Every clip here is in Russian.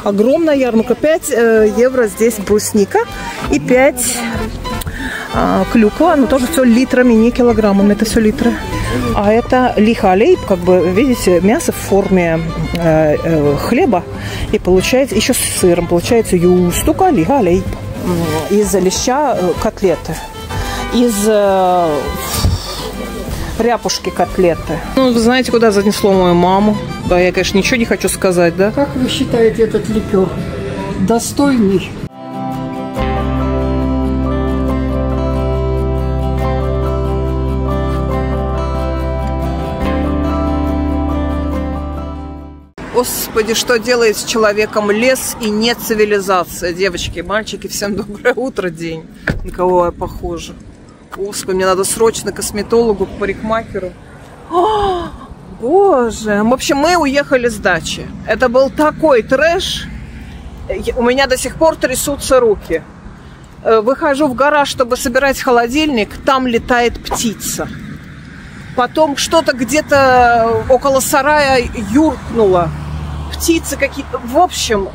Огромная ярмарка. 5 евро здесь брусника и 5 клюква. Но тоже все литрами, не килограммами. Это все литры. А это лихалей, как бы, видите, мясо в форме хлеба. И получается, еще с сыром, получается юстука лихалей. Из леща котлеты. Из ряпушки котлеты. Ну, вы знаете, куда занесло мою маму? Да, я, конечно, ничего не хочу сказать, да? Как вы считаете этот ликер? Достойный? Господи, что делает с человеком лес и не цивилизация. Девочки и мальчики, всем доброе утро, день. На кого я похожа? Господи, мне надо срочно к косметологу, к парикмахеру. О, Боже. В общем, мы уехали с дачи. Это был такой трэш. У меня до сих пор трясутся руки. Выхожу в гараж, чтобы собирать холодильник. Там летает птица. Потом что-то где-то около сарая юркнуло. Птицы какие-то. В общем,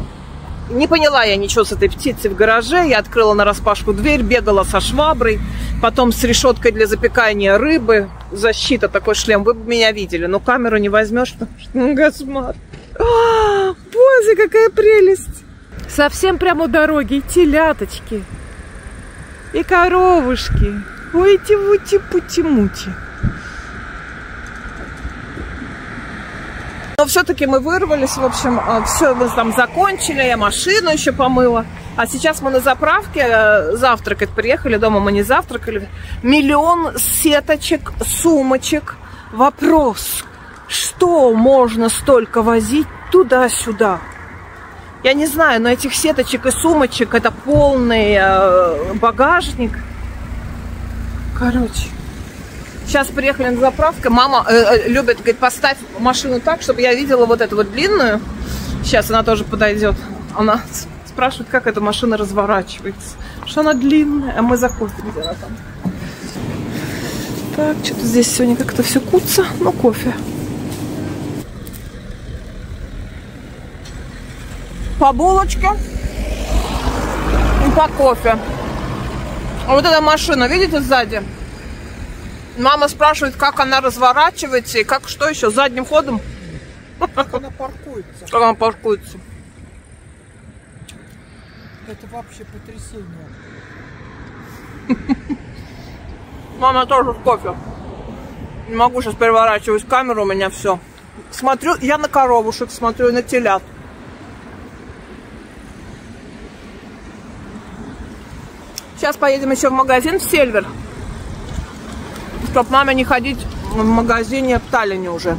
не поняла я ничего с этой птицей в гараже. Я открыла нараспашку дверь, бегала со шваброй. Потом с решеткой для запекания рыбы. Защита, такой шлем. Вы бы меня видели. Но камеру не возьмешь, потому что кошмар. Боже, какая прелесть. Совсем прямо у дороги. И теляточки. И коровушки. Ой, тивути-пути-мути. Но все-таки мы вырвались, в общем, все мы там закончили, я машину еще помыла. А сейчас мы на заправке завтракать приехали, дома мы не завтракали. Миллион сеточек, сумочек. Вопрос, что можно столько возить туда-сюда? Я не знаю, но этих сеточек и сумочек это полный багажник. Короче. Сейчас приехали на заправку. Мама любит, говорит, поставь машину так, чтобы я видела вот эту вот длинную. Сейчас она тоже подойдет. Она спрашивает, как эта машина разворачивается. Что она длинная, а мы за кофе. Где она там? Так, что-то здесь сегодня как-то все куца. Ну, кофе. По булочке и по кофе. А вот эта машина, видите, сзади? Мама спрашивает, как она разворачивается и как, что еще, задним ходом? Как она паркуется. Как она паркуется. Это вообще потрясение. Мама тоже в кофе. Не могу сейчас переворачивать камеру, у меня все. Смотрю, я на коровушек смотрю, на телят. Сейчас поедем еще в магазин в Сельвер. Чтоб маме не ходить в магазине в Таллине уже.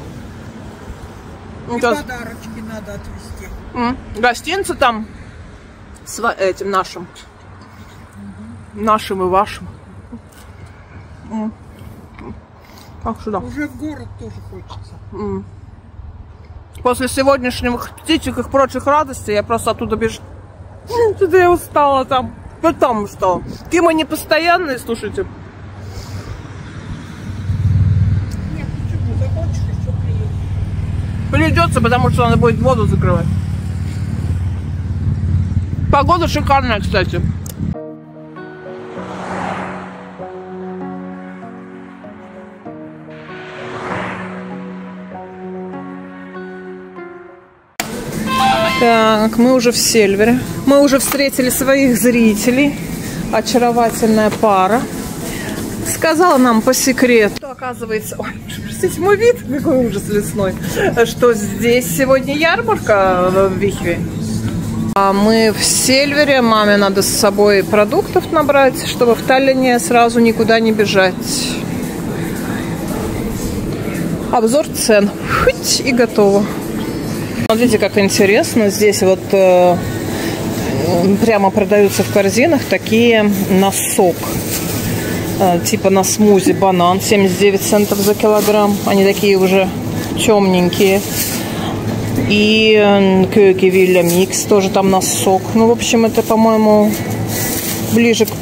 И подарочки надо отвезти. Гостинцы там с этим нашим. Нашим и вашим. Так, сюда. Уже в город тоже хочется. После сегодняшних птичек и прочих радостей я просто оттуда бежу. Что-то я устала там. Потому что какие мы непостоянные, слушайте. Нет, почему? Захочешь, еще приедешь. Придется, потому что надо будет воду закрывать. Погода шикарная, кстати. Так, мы уже в Сельвере. Мы уже встретили своих зрителей. Очаровательная пара. Сказала нам по секрету, что оказывается... Ой, простите, мой вид, какой ужас лесной. Что здесь сегодня ярмарка в Вихве. А мы в Сельвере. Маме надо с собой продуктов набрать, чтобы в Таллине сразу никуда не бежать. Обзор цен. Хоть и готово. Смотрите, как интересно. Здесь вот прямо продаются в корзинах такие на сок. Типа на смузи банан. 79 центов за килограмм. Они такие уже темненькие. И Кёки-Вилля микс тоже там на сок. Ну, в общем, это, по-моему, ближе к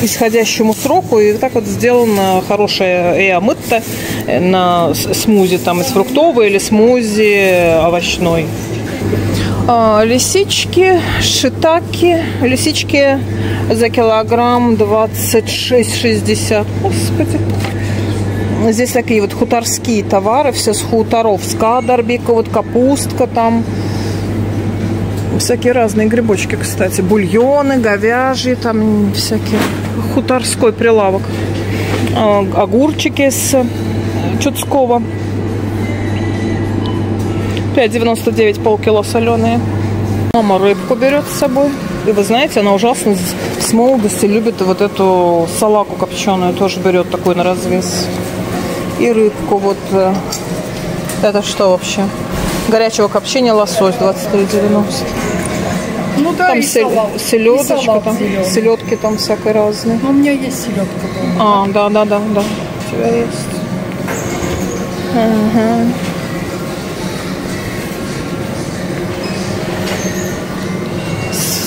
исходящему сроку. И так вот сделано хорошее эомытто на смузи там из фруктовой или смузи овощной. Лисички, шитаки. Лисички за килограмм 26,60. Господи. Здесь такие вот хуторские товары, все с хуторов. Скадарбика, вот капустка там. Всякие разные грибочки, кстати. Бульоны, говяжьи, там всякие. Хуторской прилавок. Огурчики с Чудского. 5,99 полкило соленые. Мама рыбку берет с собой. И вы знаете, она ужасно с молодости любит вот эту салаку копченую. Тоже берет такой на развес. И рыбку вот. Это что вообще? Горячего копчения лосось 23,90. Ну да, там и селедочка, там селедки там всякой разные. У меня есть селедка дома. Да. У тебя есть. Ага.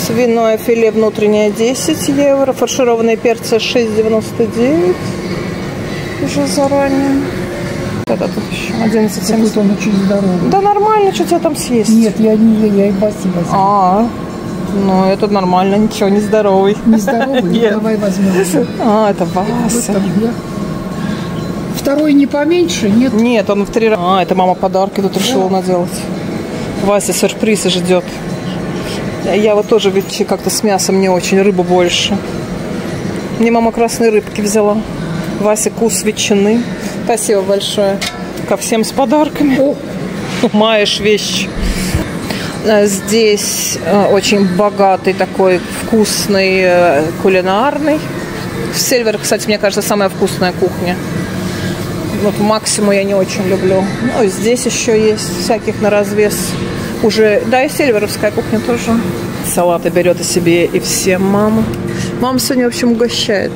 Свиное филе внутреннее 10 евро. Фаршированные перцы 6,99. Уже заранее. Это тут еще 11,70. Он очень здоровый. Да нормально, что тебе там съесть? Нет, я не ем, я и баси возьму. Ну это нормально, ничего, не здоровый. Не здоровый? Нет. Давай возьмем. Это Вася. Второй не поменьше, нет? Нет, он в 3 раза. Это мама подарки тут решила наделать. Вася сюрприз ждет. Я вот тоже ведь как-то с мясом не очень, рыбу больше. Мне мама красной рыбки взяла. Вася кус ветчины. Спасибо большое. Ко всем с подарками. Маешь вещь. Здесь очень богатый такой вкусный кулинарный. В Сильвер, кстати, мне кажется, самая вкусная кухня. Вот Максиму я не очень люблю. Ну, здесь еще есть всяких на развес. Уже, да, и сильверовская кухня тоже. Салаты берет и себе, и всем мама. Мама сегодня, в общем, угощает.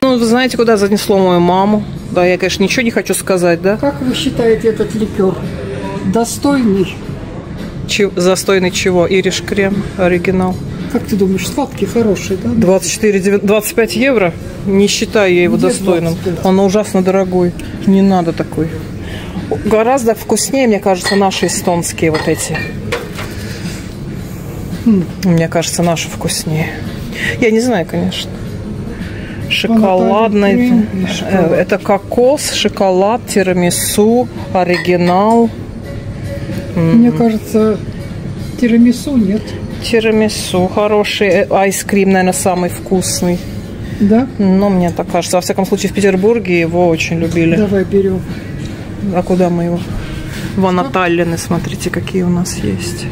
Ну, вы знаете, куда занесло мою маму? Да, я, конечно, ничего не хочу сказать, да? Как вы считаете этот ликер? Достойный? Застойный чего? Ириш крем, оригинал. Как ты думаешь, сладкий, хороший, да? 25 евро? Не считаю я его достойным. 25? Он ужасно дорогой. Не надо такой. Гораздо вкуснее, мне кажется, наши эстонские вот эти. Мне кажется, наши вкуснее. Я не знаю, конечно. Шоколадный. Это кокос, шоколад, тирамису, оригинал. Мне кажется, тирамису нет. Тирамису хороший. Айскрим, наверное, самый вкусный. Да? Но мне так кажется. Во всяком случае, в Петербурге его очень любили. Давай берем. А куда мы его? Вон от Таллины, смотрите, какие у нас есть.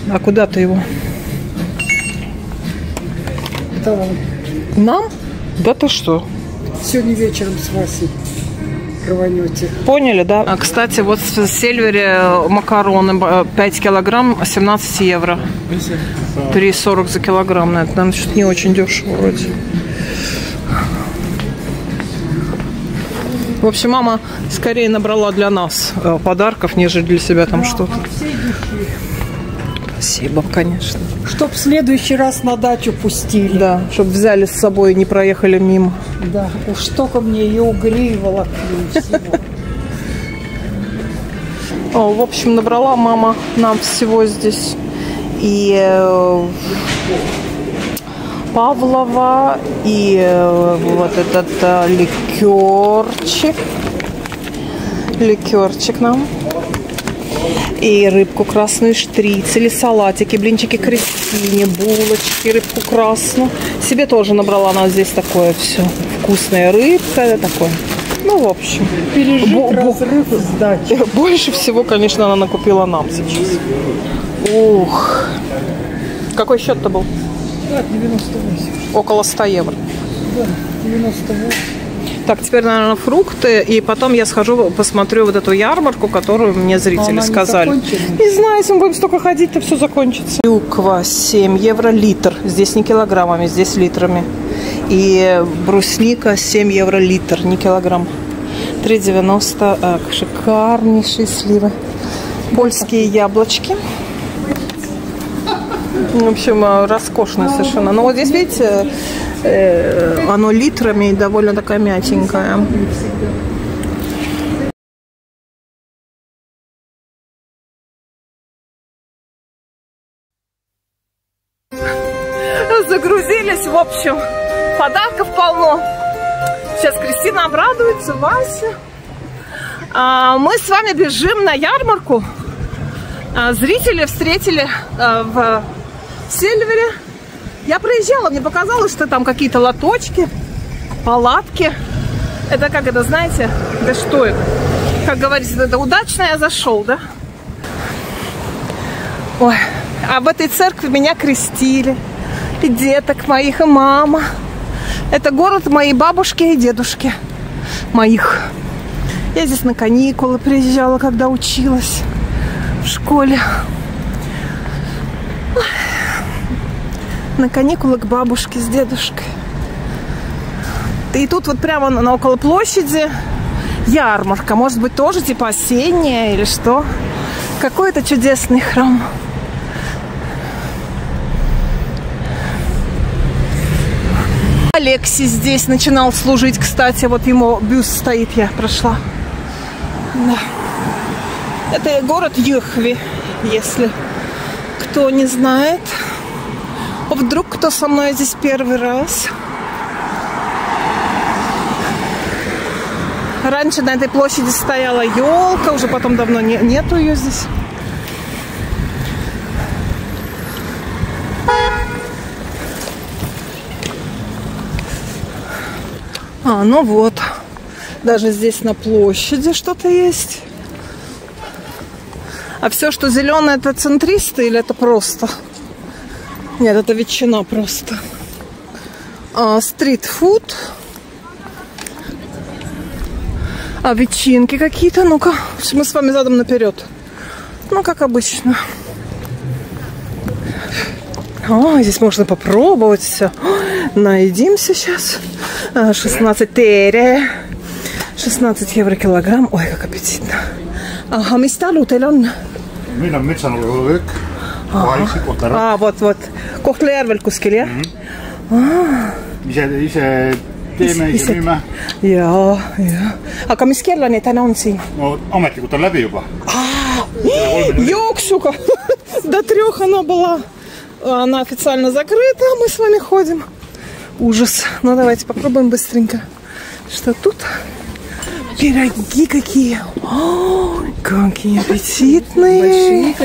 А куда ты его? Давай. Нам? Да ты что? Сегодня вечером с Васей рванете. Поняли, да? А, кстати, вот в Сильвере макароны 5 килограмм 17 евро. 3,40 за килограмм. Наверное, что-то не очень дешево вроде. В общем, мама скорее набрала для нас подарков, нежели для себя там что-то. Спасибо, конечно. Чтоб в следующий раз на дачу пустили. Да, чтобы взяли с собой и не проехали мимо. Да, уж только мне и угри волокли всего. В общем, набрала мама нам всего здесь. И Павлова, и вот этот ликерчик нам. И рыбку красную, штрицели, салатики, блинчики крестине, булочки, рыбку красную. Себе тоже набрала она здесь такое все. Вкусная рыбка, такое. Ну, в общем. Пережить разрыв сдачи. Больше всего, конечно, она накупила нам сейчас. Ух. Какой счет-то был? 98. Около 100 евро. Да, 98. Так, теперь, наверное, фрукты. И потом я схожу, посмотрю вот эту ярмарку, которую мне зрители сказали. Не знаю, если мы будем столько ходить, то все закончится. Клюква 7 евро литр. Здесь не килограммами, здесь литрами. И брусника 7 евро литр, не килограмм. 3,90. Шикарнейшие сливы. Польские яблочки. В общем, роскошное совершенно. Но вот здесь, видите, оно литрами и довольно такая мятенькая. Загрузились, в общем. Подарков полно. Сейчас Кристина обрадуется, Вася. Мы с вами бежим на ярмарку. Зрители встретили в Сельвере. Я проезжала, мне показалось, что там какие-то лоточки, палатки. Это как это, знаете? Да что это? Как говорится, это удачно я зашел, да? Ой, а в этой церкви меня крестили. И деток моих, и мама. Это город моей бабушки и дедушки. Моих. Я здесь на каникулы приезжала, когда училась в школе. На каникулы к бабушке с дедушкой. И тут вот прямо на около площади ярмарка. Может быть, тоже типа осенняя или что. Какой-то чудесный храм. Алексей здесь начинал служить, кстати, вот ему бюст стоит, я прошла. Да. Это город Юхви, если кто не знает. Вдруг кто со мной здесь первый раз. Раньше на этой площади стояла елка, уже потом давно нету ее здесь. Ну вот, даже здесь на площади что-то есть. А все, что зеленое, это центристы или это просто? Нет, это ветчина просто. Стрит-фуд. Ветчинки какие-то. Ну-ка, мы с вами задом наперед. Ну, как обычно. Здесь можно попробовать все. Наедимся сейчас. 16 тере. 16 евро килограмм. Ой, как аппетитно. Mistä teillä on? Meillä on metsänulkovyk. Vaisi, Kohtla. Вот. Kohtla-Järvel kuskil, jah? Ise teeme, ise müüme. Jaa. Aga mis kellani täna on siin? No, ametlikult on läbi juba. Jooksuga. До 3 она была. Она официально закрыта, а мы с вами ходим. Ужас. Ну, давайте попробуем быстренько. Что тут? Пироги какие. Ой, какие аппетитные.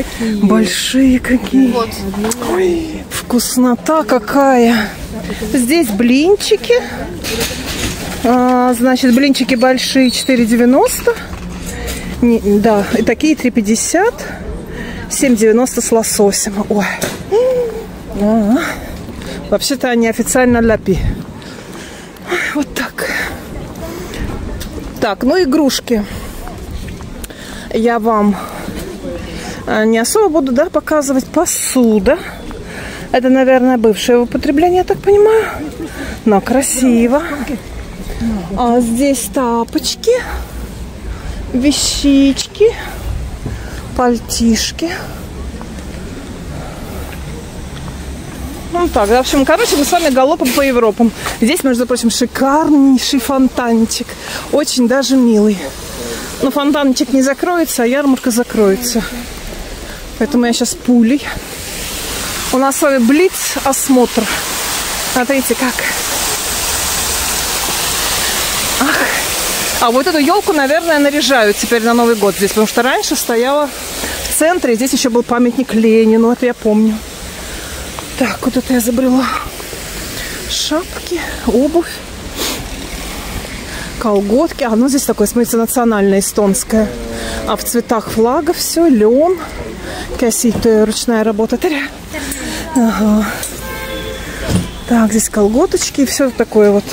Большие какие. Вот. Ой, вкуснота какая. Здесь блинчики. Значит, блинчики большие 4,90. Да, и такие 3,50. 7,90 с лососем. Ой. Вообще-то они официально ляпи. Вот так. Так, ну игрушки. Я вам не особо буду, да, показывать. Посуда. Это, наверное, бывшее употребление, я так понимаю. Но красиво. А здесь тапочки, вещички, пальтишки. Ну так, в общем, короче, мы с вами галопом по Европам. Здесь, между прочим, шикарнейший фонтанчик. Очень даже милый. Но фонтанчик не закроется, а ярмарка закроется. Поэтому я сейчас пулей. У нас с вами блиц-осмотр. Смотрите, как. А вот эту елку, наверное, наряжают теперь на Новый год здесь. Потому что раньше стояла в центре. Здесь еще был памятник Ленину. Это я помню. Так, вот это я забрала. Шапки, обувь, колготки. Ну здесь такое, смотрите, национальное эстонское. А в цветах флага все. Лен. Касситы, ручная работа. Ага. Так, здесь колготочки и все такое вот.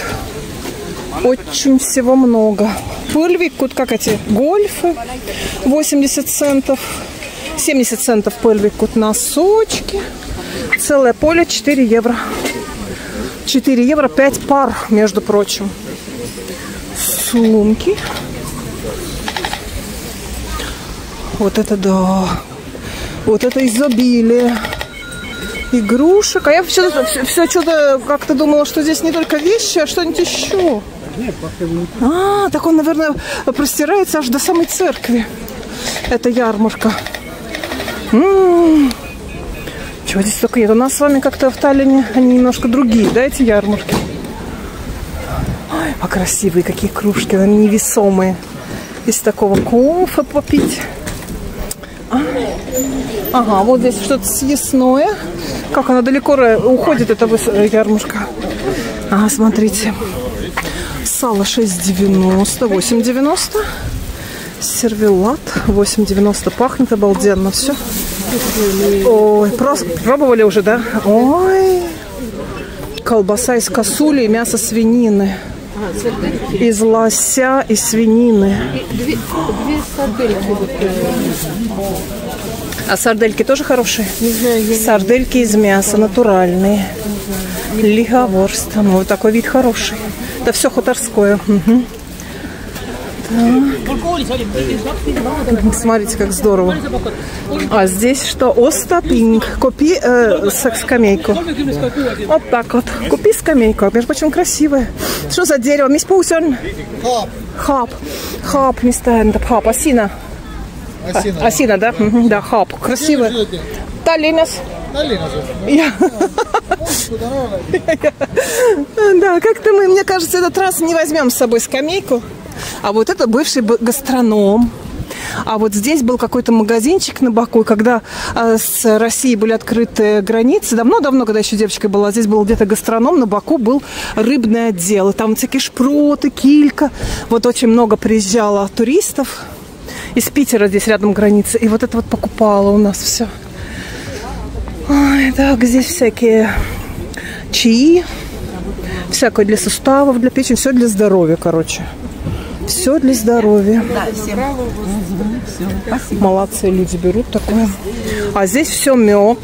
Очень всего много. Пыльвик, как эти гольфы. 80 центов. 70 центов пыльвик, носочки. Целое поле 4 евро. 4 евро 5 пар, между прочим. Сумки. Вот это да. Вот это изобилие. Игрушек. А я все что-то как-то думала, что здесь не только вещи, а что-нибудь еще. Так он, наверное, простирается аж до самой церкви. Это ярмарка. Чего здесь только нет? У нас с вами как-то в Таллине они немножко другие, да, эти ярмарки? Ой, а красивые какие кружки, они невесомые. Из такого кофе попить. Ага, вот здесь что-то съестное. Как она далеко уходит, эта ярмарка. Ага, смотрите. Сало 6,90, 8,90. Сервелат 8,90. Пахнет обалденно все. Ой, пробовали уже, да? Ой. Колбаса из косули и мясо свинины. Из лося и свинины. Две сардельки. А сардельки тоже хорошие? Не знаю, Сардельки из мяса, натуральные. Лиговорст. Ну, вот такой вид хороший. Это все хуторское. Угу. Смотрите, как здорово. А здесь что? Остапинг. Купи скамейку. Вот так вот. Купи скамейку. Между прочим, красивая. Что за дерево? Миспусен? Хап. Хап, мистер. Хап. Осина. Осина, да? Да, хап. Красивая. Таллинас. Да, как-то мы, мне кажется, этот раз не возьмем с собой скамейку. А вот это бывший гастроном. А вот здесь был какой-то магазинчик на боку. Когда с Россией были открыты границы, давно-давно, когда еще девочкой была, здесь был где-то гастроном, на боку был рыбный отдел. И там всякие шпроты, килька. Вот очень много приезжало туристов. Из Питера здесь рядом граница. И вот это вот покупала у нас все. Ой, так, здесь всякие чаи. Всякое для суставов, для печени. Все для здоровья, короче. Все для здоровья. Молодцы, люди берут такое. А здесь все мед.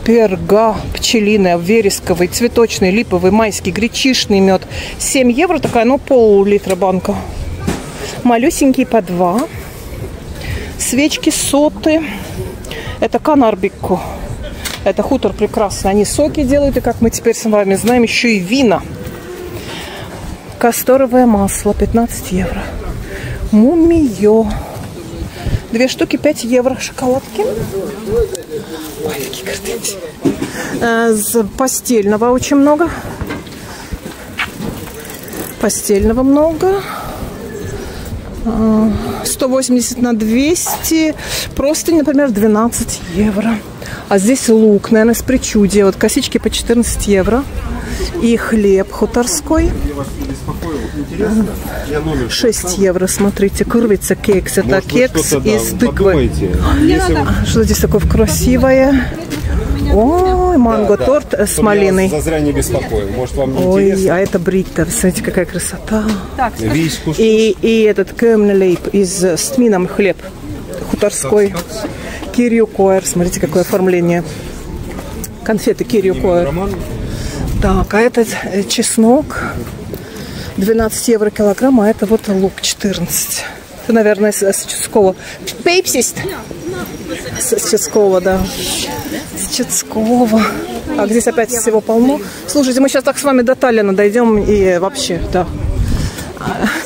Перга пчелиная, вересковый, цветочный, липовый, майский, гречишный мед. 7 евро такая, ну, пол-литра банка. Малюсенькие по 2. Свечки соты. Это канарбикку. Это хутор прекрасно. Они соки делают, и, как мы теперь с вами знаем, еще и вина. Касторовое масло 15 евро. Мумиё. 2 штуки 5 евро. Шоколадки. Ой, какие картинки. Постельного очень много. Постельного много. 180 на 200. Простынь, например, 12 евро. А здесь лук, наверное, с причудия. Вот косички по 14 евро. И хлеб хуторской. 6 евро, смотрите. Курвица кекс. Это кекс из тыквы. Что здесь такое красивое? Ой, манго-торт с малиной. Зазря не беспокоим. Может, вам не Ой, интересно? а это бритта. Смотрите, какая красота. Вишку. И этот кемнелейп с тмином хлеб. Хуторской. Кирью-коэр. Смотрите, какое оформление. Конфеты Кирью-коэр. Так, а этот чеснок 12 евро килограмм, а это вот лук 14. Это, наверное, с Чудского. Пепсист. С Чудского, да. С Чудского. А здесь опять всего полно. Слушайте, мы сейчас так с вами до Таллина дойдем и вообще, да.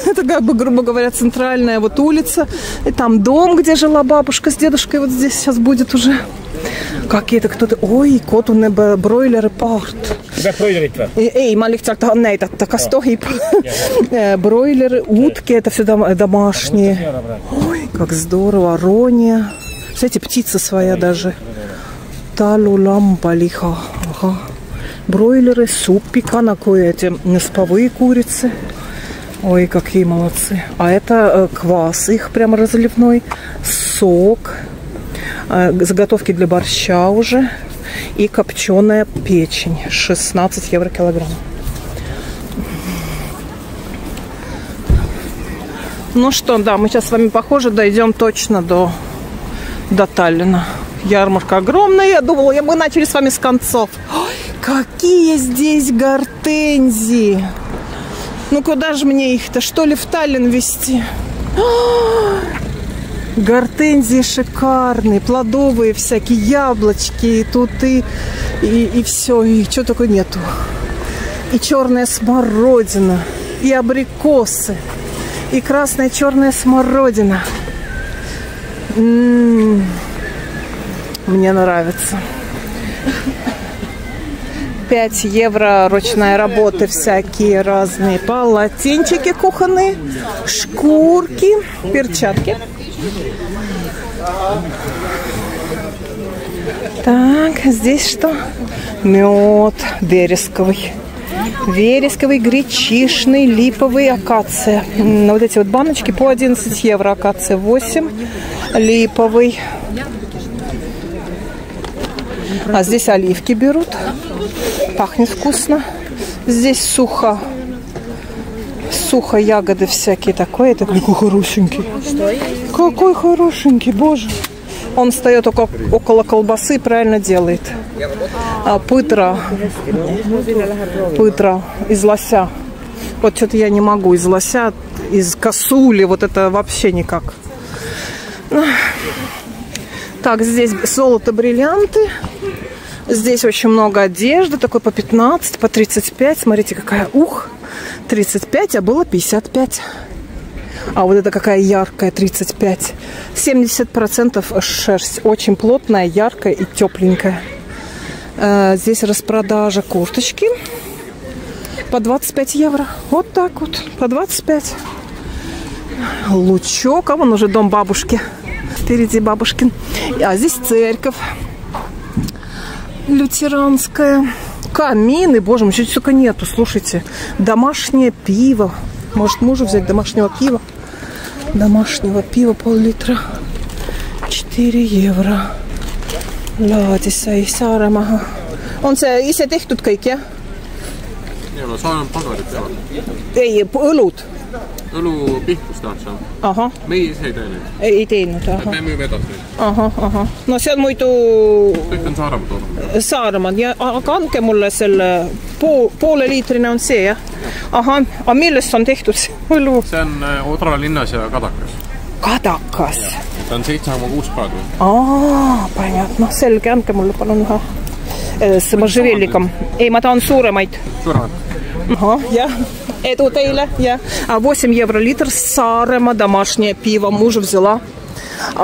Это, как бы, грубо говоря, центральная вот улица. И там дом, где жила бабушка с дедушкой. Вот здесь сейчас будет уже. Какие-то кто-то... Ой, кот у неба бройлеры парт. Эй, малих царта, нет, это кастохип. Бройлеры, утки, это все домашние. Ой, как здорово, арония. Кстати, птица своя даже. Талуламбалиха. Ага. Бройлеры, суп пиканакой, эти сповые курицы. Ой, какие молодцы. А это квас их прямо разливной. Сок. Заготовки для борща уже. И копченая печень. 16 евро килограмм. Ну что, да, мы сейчас с вами, похоже, дойдем точно до Таллина. Ярмарка огромная. Я думала, мы начали с вами с концов. Ой, какие здесь гортензии. Ну куда же мне их-то? Что ли в Таллин везти? Гортензии шикарные, плодовые всякие, яблочки, и тут и все, и чего только нету. И черная смородина, и абрикосы, и красная черная смородина. Мне нравится. 5 евро ручной работы, всякие разные полотенчики кухонные, шкурки, перчатки. Так, здесь что? Мед вересковый. Вересковый, гречишный, липовый, акация. Вот эти вот баночки по 11 евро, акация 8, липовый. А здесь оливки берут. Пахнет вкусно. Здесь сухо ягоды всякие такое. Это какой хорошенький. Какой хорошенький, боже. Он встает около колбасы и правильно делает. Пытра из лося. Вот что-то я не могу из лося, из косули, вот это вообще никак. Так, здесь золото, бриллианты. Здесь очень много одежды, такой по 15, по 35. Смотрите, какая, 35, а было 55. А вот это какая яркая, 35. 70% шерсть. Очень плотная, яркая и тепленькая. Здесь распродажа курточки. По 25 евро. Вот так вот, по 25. Лучок, а вон уже дом бабушки. Впереди бабушкин. А здесь церковь лютеранская. Камины, боже мой, чуть только нету, слушайте. Домашнее пиво. Может, мужу взять домашнего пива? Домашнего пива пол-литра. 4 евро. Laadissa ei Saaremaahan. On see ise tehtud kõik, jah? Ei ole, Saaremaa pagarid teevad. Ei, õlud. Õlu pihkus tahaks saada. Ahah. Meie ise ei tee neid. Ei teinud, ahah. Me müüme edasi neid. Ahah. No see on muidu Kõik on Saaremaa toodanud. Saaremaa. Ja, aga andke mulle selle poole liitrine on see, jah? Ahah. Aga millest on tehtud see õlu? See on Odra linnas ja Kadakas. Kadakas. Ta on 7,6 kraadi. Понятно. Selge, andke mulle palun ühe s можжевельником. Ei, ma tahan suuremaid. Suuremad. Ага, jah. Edu teile, jah. 8 евро литр Саарема, домашнее пиво. Мужа взяла.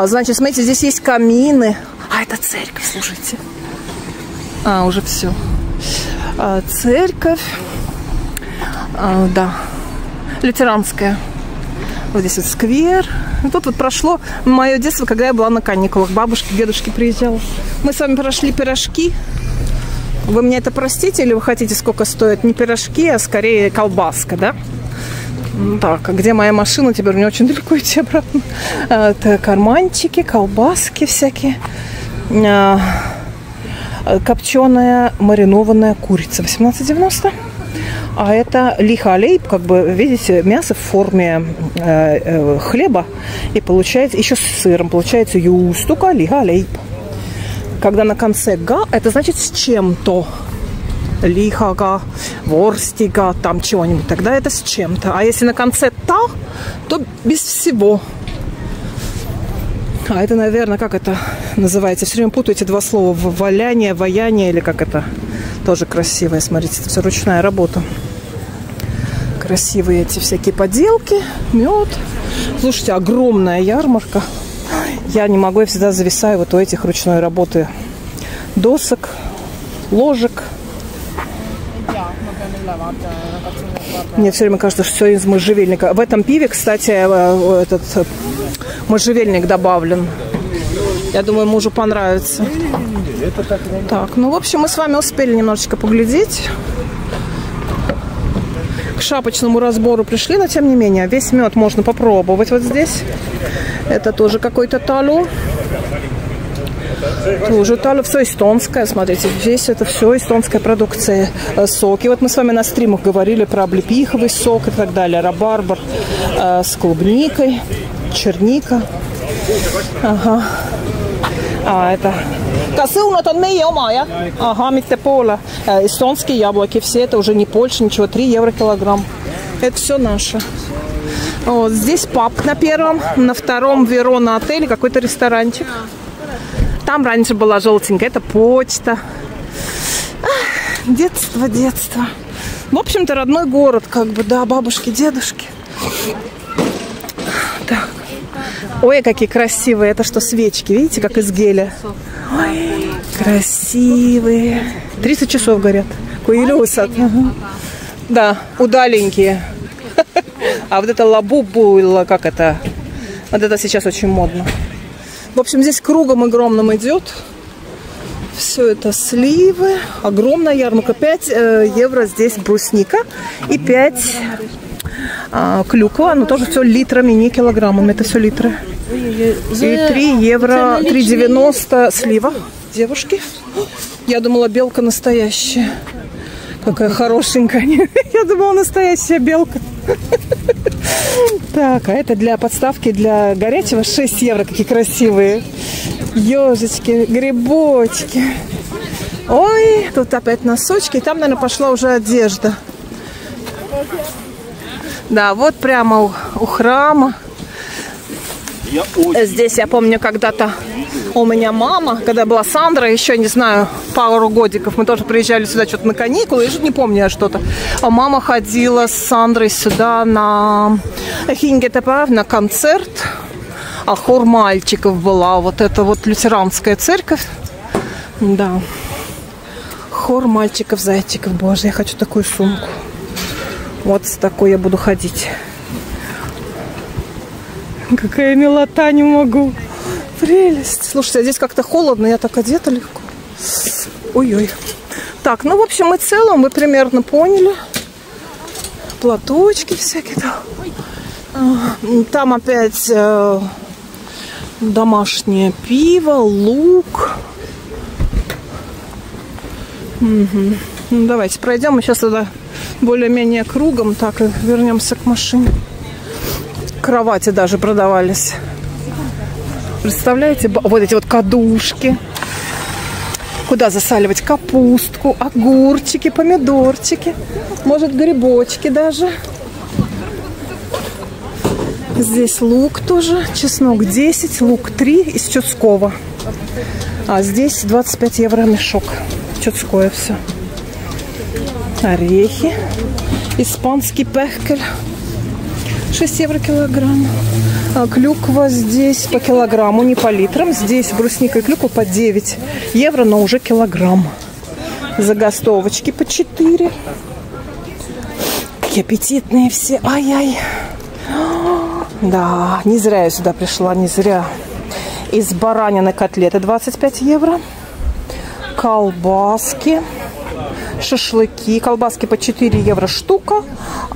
Значит, смотрите, здесь есть камины. А, это церковь, слушайте. Уже все. Церковь. Да. Лютеранская. Вот здесь вот сквер. И тут вот прошло мое детство, когда я была на каникулах. Бабушки, дедушки приезжала. Мы с вами прошли пирожки. Вы мне это простите или вы хотите, сколько стоят не пирожки, а скорее колбаска, да? Так, а где моя машина? Теперь мне очень далеко идти обратно. Это карманчики, колбаски всякие. Копченая маринованная курица 18,90. А это лихалейп, как бы, видите, мясо в форме хлеба. И получается, еще с сыром, получается юстука лихалейп. Когда на конце га, это значит с чем-то. Лихага, ворстига, там чего-нибудь. Тогда это с чем-то. А если на конце та, то без всего. А это, наверное, как это называется? Все время путаю эти два слова. Валяние, ваяние или как это? Тоже красивое. Смотрите, это все ручная работа. Красивые эти всякие поделки. Мед. Слушайте, огромная ярмарка. Я не могу, я всегда зависаю вот у этих ручной работы досок, ложек. Мне все время кажется, что все из можжевельника. В этом пиве, кстати, этот можжевельник добавлен. Я думаю, мужу понравится. Так, ну, в общем, мы с вами успели немножечко поглядеть. К шапочному разбору пришли, но тем не менее, весь мед можно попробовать вот здесь. Это тоже какой-то талу. Тоже талу. Все эстонское. Смотрите, здесь это все эстонская продукция. Соки. Вот мы с вами на стримах говорили про облепиховый сок и так далее. Рабарбар с клубникой. Черника. Ага. Это... Косылнат он meie oma, ja? Ага, mitte пола. Эстонские яблоки. Все это уже не Польша, ничего. 3 евро килограмм. Это все наше. Вот здесь паб на первом, на втором Верона отеле какой-то ресторанчик. Там раньше была желтенькая, это почта. Детство, детство. В общем-то, родной город, как бы, да, бабушки, дедушки. Так. Ой, какие красивые. Это что, свечки? Видите, как из геля? Ой, красивые. 30 часов горят. Куилюсат. Да, удаленькие. А вот это лабубула, как это? Вот это сейчас очень модно. В общем, здесь кругом огромным идет. Все это сливы. Огромная ярмарка. 5 евро здесь брусника. И 5 клюква. Но тоже все литрами, не килограммами. Это все литры. И 3 евро, 3,90 слива. Девушки. Я думала, белка настоящая. Какая хорошенькая. Я думала, настоящая белка. Так, а это для подставки для горячего 6 евро. Какие красивые. Ежечки, грибочки. Ой, тут опять носочки. И там, наверное, пошла уже одежда. Да, вот прямо у храма. Здесь я помню когда-то у меня мама, когда была Сандра, еще не знаю, пару годиков, мы тоже приезжали сюда что-то на каникулы, я не помню что-то. А мама ходила с Сандрой сюда на Хингетепа, на концерт. А хор мальчиков была. Вот это вот лютеранская церковь. Да. Хор мальчиков-зайчиков. Боже, я хочу такую сумку. Вот с такой я буду ходить. Какая милота, не могу. Прелесть. Слушайте, а здесь как-то холодно, я так одета легко. Ой-ой. Так, ну, в общем, мы в целом, вы примерно поняли. Платочки всякие. Там опять домашнее пиво, лук. Угу. Ну, давайте пройдем. Мы сейчас туда более-менее кругом. Так, и вернемся к машине. Кровати даже продавались. Представляете, вот эти вот кадушки. Куда засаливать капустку, огурчики, помидорчики. Может, грибочки даже. Здесь лук тоже. Чеснок 10, лук 3 из Чудского. А здесь 25 евро мешок. Чудское все. Орехи. Испанский пехкель. 6 евро килограмм. А клюква здесь по килограмму, не по литрам. Здесь брусника и клюква по 9 евро, но уже килограмм. Заготовочки по 4. Какие аппетитные все. Ай-яй. Да, не зря я сюда пришла, не зря. Из баранины котлеты 25 евро. Колбаски. Шашлыки. Колбаски по 4 евро штука.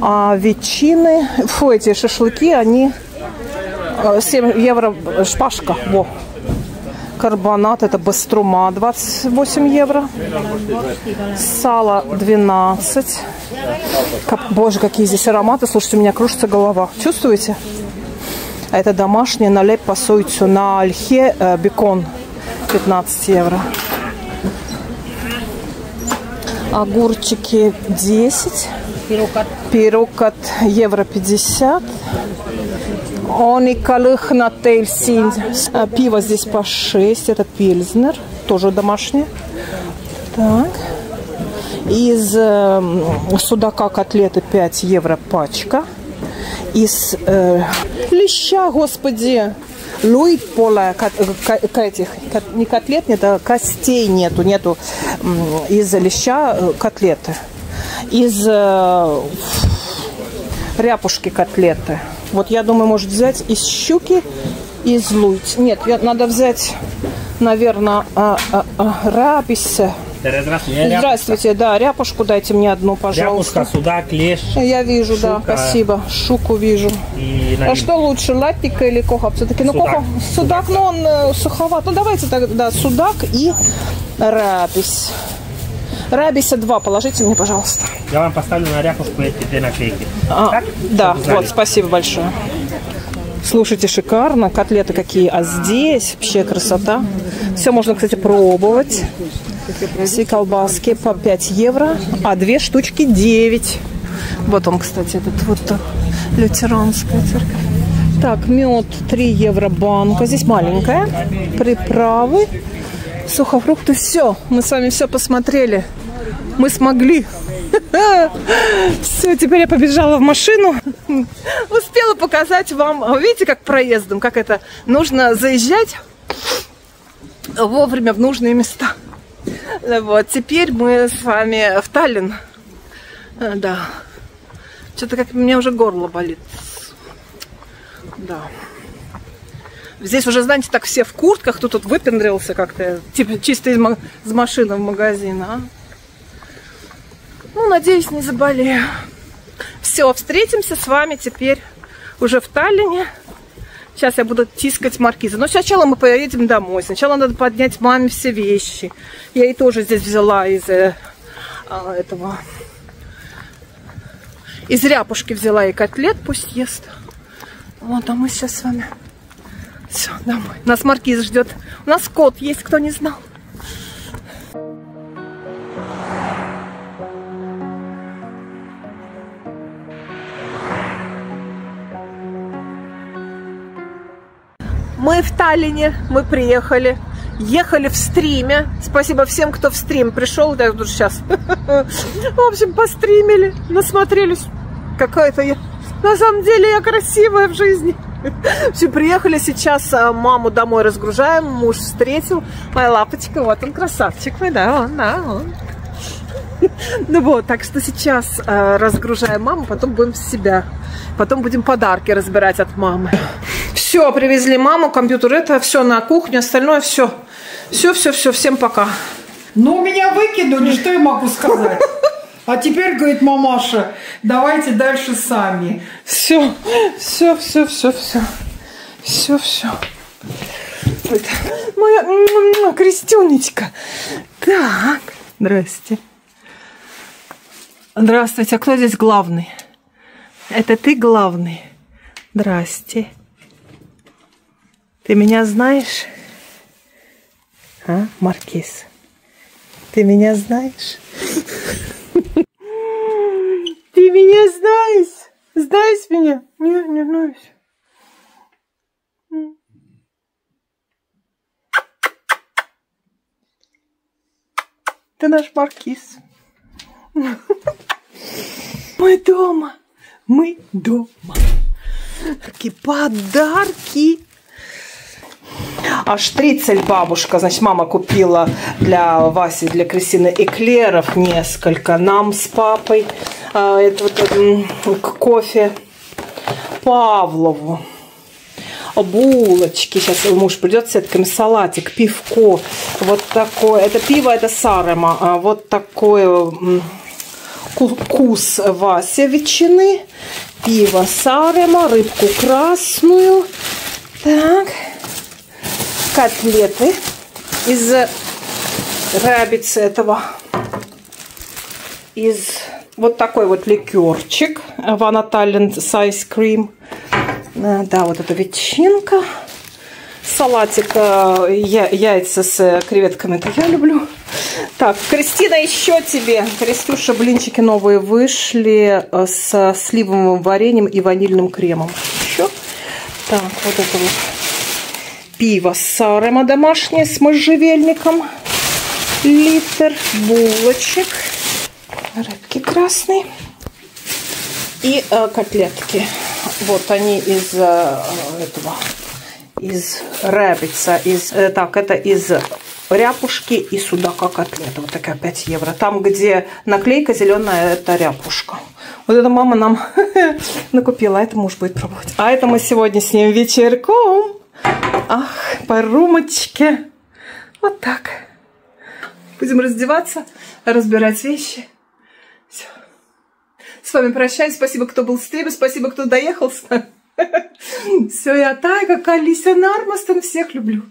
А ветчины, эти шашлыки, они 7 евро шпажка. Во. Карбонат, это баструма, 28 евро. Сало 12. Боже, какие здесь ароматы. Слушайте, у меня кружится голова. Чувствуете? А это домашнее налеп по сойцу на ольхе бекон. 15 евро. Огурчики 10. Пирог от евро 50. Оникалых на тельсин. Пиво здесь по 6. Это пильзнер. Тоже домашнее. Так. Из судака котлеты 5 евро пачка. Из леща, господи. Луит пола, не котлет нет, а костей нету из леща котлеты. Из ряпушки котлеты. Вот я думаю, может взять из щуки, из луить. Нет, надо взять, наверное, раписа. Здравствуйте, да, ряпушку дайте мне одну, пожалуйста. Ряпушка, судак, лещ. Я вижу, шука. Да, спасибо. Шуку вижу. А что лучше, латника или коха? Все-таки, ну, коха, судак, но он суховат. Ну, давайте тогда судак и рапис. Рабиса 2 положите мне, пожалуйста. Я вам поставлю на ряпушку эти 2 наклейки. Да, вот, спасибо большое. Слушайте, шикарно. Котлеты какие. А здесь вообще красота. Все можно, кстати, пробовать. Все колбаски по 5 евро, а 2 штучки 9. Вот он, кстати, этот вот лютеранская церковь. Так, мед 3 евро банка. Здесь маленькая. Приправы, сухофрукты. Все, мы с вами все посмотрели. Мы смогли. Все, теперь я побежала в машину. Успела показать вам. Видите, как проездом, как это нужно заезжать вовремя в нужные места. Вот, теперь мы с вами в Таллин. Да. Что-то как у меня уже горло болит. Да. Здесь уже, знаете, так все в куртках. Кто тут выпендрился как-то. Типа чисто из машины в магазин, а? Ну, надеюсь, не заболею. Все, встретимся с вами теперь уже в Таллине. Сейчас я буду тискать маркиза. Но сначала мы поедем домой. Сначала надо поднять маме все вещи. Я ей тоже здесь взяла из этого... Из ряпушки взяла ей котлет, пусть ест. Вот, а мы сейчас с вами... Все, домой. Нас маркиз ждет. У нас кот есть, кто не знал. Мы в Таллине, мы приехали, ехали в стриме. Спасибо всем, кто в стрим пришел. Да, тут сейчас. В общем, постримили, насмотрелись. Какая-то я... На самом деле я красивая в жизни. Все, приехали сейчас, маму домой разгружаем. Муж встретил. Моя лапочка, вот он красавчик мой, да, он. Ну вот, так что сейчас разгружаем маму, потом будем в себя. Потом будем подарки разбирать от мамы. Все, привезли маму, компьютер, это все на кухню, остальное все. Все, всем пока. Ну, меня выкинули, что я могу сказать? А теперь, говорит мамаша, давайте дальше сами. Все. Моя Крестюнечка. Так, здрасте. Здравствуйте, а кто здесь главный? Это ты главный? Здрасте. Ты меня знаешь? А, Маркиз? Ты меня знаешь? Ты меня знаешь? Знаешь меня? Не знаешь. Ты наш Маркиз. Мы дома. Мы дома. Такие подарки. А штрицель бабушка, значит, мама купила для Васи, для Кристины эклеров несколько. Нам с папой кофе Павлову. Булочки. Сейчас муж придет с сетками, салатик, пивко. Вот такое. Это пиво, это Сарема. Вот такое вкус Вася ветчины. Пиво Сарема, рыбку красную. Так. Котлеты из рабицы этого. Из вот такой вот ликерчик. Ванна Таллин Ice Cream. Да, вот эта ветчинка. Салатик, яйца с креветками, это я люблю. Так, Кристина, еще тебе. Крестюша, блинчики новые вышли со сливовым вареньем и ванильным кремом. Еще. Так, вот это вот. Пиво Сарема домашнее с можжевельником. Литр. Булочек. Рыбки красные. И котлетки. Вот они из этого. Из рябица. Так, это из ряпушки и судака котлета. Вот такая 5 евро. Там, где наклейка зеленая, это ряпушка. Вот это мама нам накупила. А это муж будет пробовать. А это мы сегодня с ним вечерком. Ах, по рюмочке. Вот так. Будем раздеваться, разбирать вещи. Все. С вами прощаюсь. Спасибо, кто был в стриме. Спасибо, кто доехал с нами. Все, я такая, как Алисия Нармастон. Всех люблю.